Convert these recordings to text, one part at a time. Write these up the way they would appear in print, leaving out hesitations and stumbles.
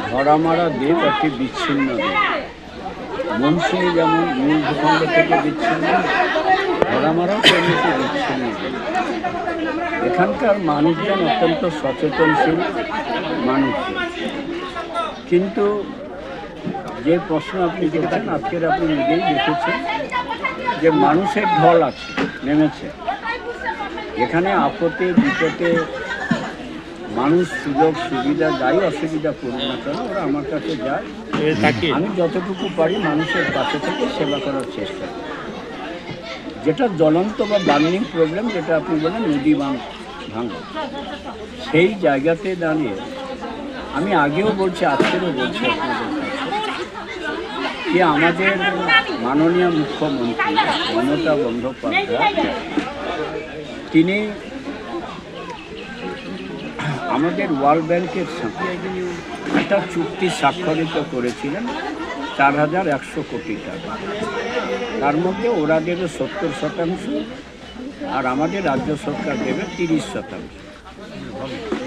ভরামারা দ্বীপ একটি বিচ্ছিন্ন দ্বীপ। মনসুনি যেমন মূল ভূখণ্ড থেকে বিচ্ছিন্ন, ভরামারাও তেমনিতে বিচ্ছিন্ন দ্বীপ। এখানকার মানুষজন অত্যন্ত সচেতনশীল মানুষ, কিন্তু যে প্রশ্ন আপনি করছেন আজকের আপনি নিজেই দেখেছেন যে মানুষের ঢল আছে, নেমেছে। এখানে আপদে বিপদে মানুষ সুযোগ সুবিধা যাই অসুবিধা করুক না কেন, ওরা আমার কাছে যায়। আমি যতটুকু পারি মানুষের পাশে থেকে সেবা করার চেষ্টা করি। যেটা জ্বলন্ত বা বার্নিং প্রবলেম, যেটা আপনি বলেন নদী ভাঙা, সেই জায়গাতে দাঁড়িয়ে আমি আগেও বলছি, আজকেরও বলছি আপনাদের কাছে যে আমাদের মাননীয় মুখ্যমন্ত্রী মমতা বন্দ্যোপাধ্যায় তিনি আমাদের ওয়ার্ল্ড ব্যাংকের সাথে একটা চুক্তি স্বাক্ষরিত করেছিলেন 4100 কোটি টাকা। তার মধ্যে ওরা দেবে 70%, আর আমাদের রাজ্য সরকার দেবে 30%,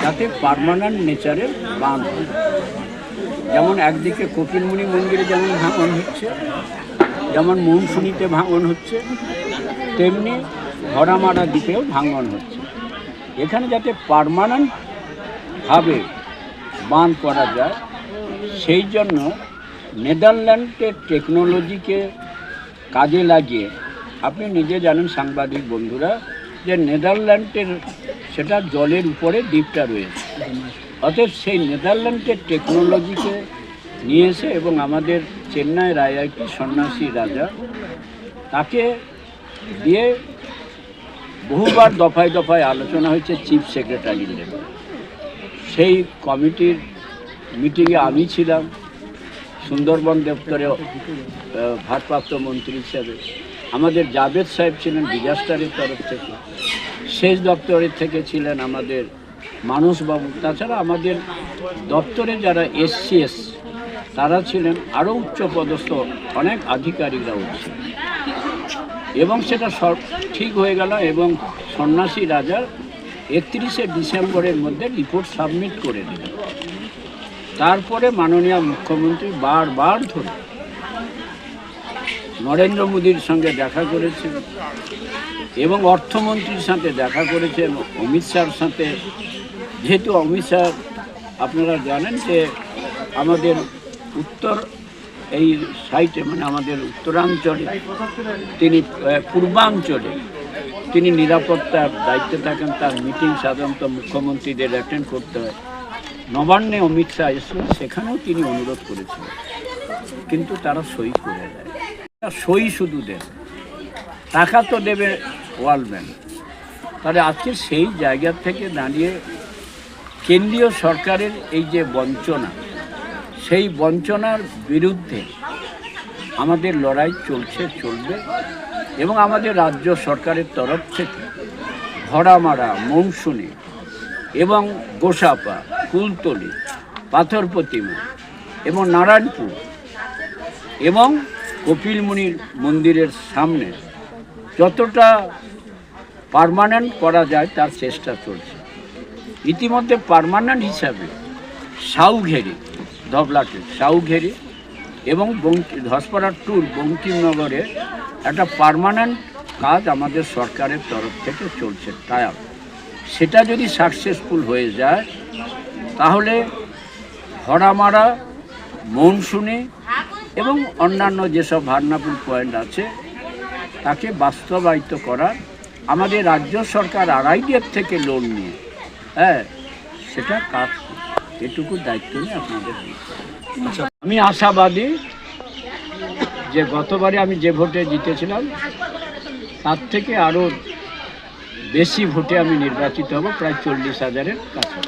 যাতে পার্মানেন্ট নেচারের বাঁধ। যেমন একদিকে কপিলমুনি মন্দিরে যেমন ভাঙন হচ্ছে, যেমন মনসুনিতে ভাঙন হচ্ছে, তেমনি ভরামারা দ্বীপেও ভাঙন হচ্ছে। এখানে যাতে পার্মানেন্টভাবে বাঁধ করা যায়, সেই জন্য নেদারল্যান্ডের টেকনোলজিকে কাজে লাগিয়ে, আপনি নিজে জানেন সাংবাদিক বন্ধুরা, যে নেদারল্যান্ডের সেটা জলের উপরে দ্বীপটা রয়েছে। অতএব সেই নেদারল্যান্ডের টেকনোলজিকে নিয়ে এসে এবং আমাদের চেন্নাইয়ের আইআইটি সন্ন্যাসী রাজা তাকে দিয়ে বহুবার দফায় দফায় আলোচনা হয়েছে চিফ সেক্রেটারির লেভেলে। সেই কমিটির মিটিংয়ে আমি ছিলাম, সুন্দরবন দপ্তরে ভারপ্রাপ্ত মন্ত্রী হিসাবে। আমাদের জাভেদ সাহেব ছিলেন ডিজাস্টারের তরফ থেকে, সেচ দপ্তরের থেকে ছিলেন আমাদের মানসবাবু। তাছাড়া আমাদের দপ্তরে যারা এসসিএস তারা ছিলেন, আরও উচ্চপদস্থ অনেক আধিকারিকরাও ছিলেন, এবং সেটা সব ঠিক হয়ে গেল। এবং সন্ন্যাসী রাজার 31শে ডিসেম্বরের মধ্যে রিপোর্ট সাবমিট করে দিলেন। তারপরে মাননীয় মুখ্যমন্ত্রী বারবার ধরে নরেন্দ্র মোদীর সঙ্গে দেখা করেছেন এবং অর্থমন্ত্রীর সাথে দেখা করেছেন, অমিত শাহর সাথে। যেহেতু অমিত শাহ আপনারা জানেন যে আমাদের উত্তর এই সাইটে, মানে আমাদের উত্তরাঞ্চলে, তিনি পূর্বাঞ্চলে তিনি নিরাপত্তার দায়িত্বে থাকেন। তার মিটিং সাধারণত মুখ্যমন্ত্রীদের অ্যাটেন্ড করতে হয়। নবান্নে অমিত শাহ এসেছিলেন, সেখানেও তিনি অনুরোধ করেছিলেন, কিন্তু তারা সই করে দেয়। সই শুধু দেবে, টাকা তো দেবে ওয়ার্ল্ড ব্যাংক। তাহলে আজকে সেই জায়গা থেকে দাঁড়িয়ে কেন্দ্রীয় সরকারের এই যে বঞ্চনা, সেই বঞ্চনার বিরুদ্ধে আমাদের লড়াই চলবে। এবং আমাদের রাজ্য সরকারের তরফ থেকে ভরামারা, মনসুনি এবং গোসাপা, কুলতলি, পাথর প্রতিমা এবং নারায়ণপুর এবং কপিলমুনির মন্দিরের সামনে যতটা পার্মানেন্ট করা যায় তার চেষ্টা চলছে। ইতিমধ্যে পার্মানেন্ট হিসাবে সাউঘেরি, ধবলাটে সাউঘেরি এবং ধসপাড়া টুর বঙ্কিমনগরে একটা পার্মানেন্ট কাজ আমাদের সরকারের তরফ থেকে চলছে টায়ার। সেটা যদি সাকসেসফুল হয়ে যায়, তাহলে ভরামারা, মনসুনি এবং অন্যান্য যেসব ভার্নাবল পয়েন্ট আছে তাকে বাস্তবায়িত করার আমাদের রাজ্য সরকার RIDF থেকে লোন নিয়ে সেটা কাজ, এটুকু দায়িত্ব নিয়ে আপনাদের। আমি আশাবাদী যে গতবারে আমি যে ভোটে জিতেছিলাম তার থেকে আরও বেশি ভোটে আমি নির্বাচিত হব, প্রায় 40,000-এর কাছে।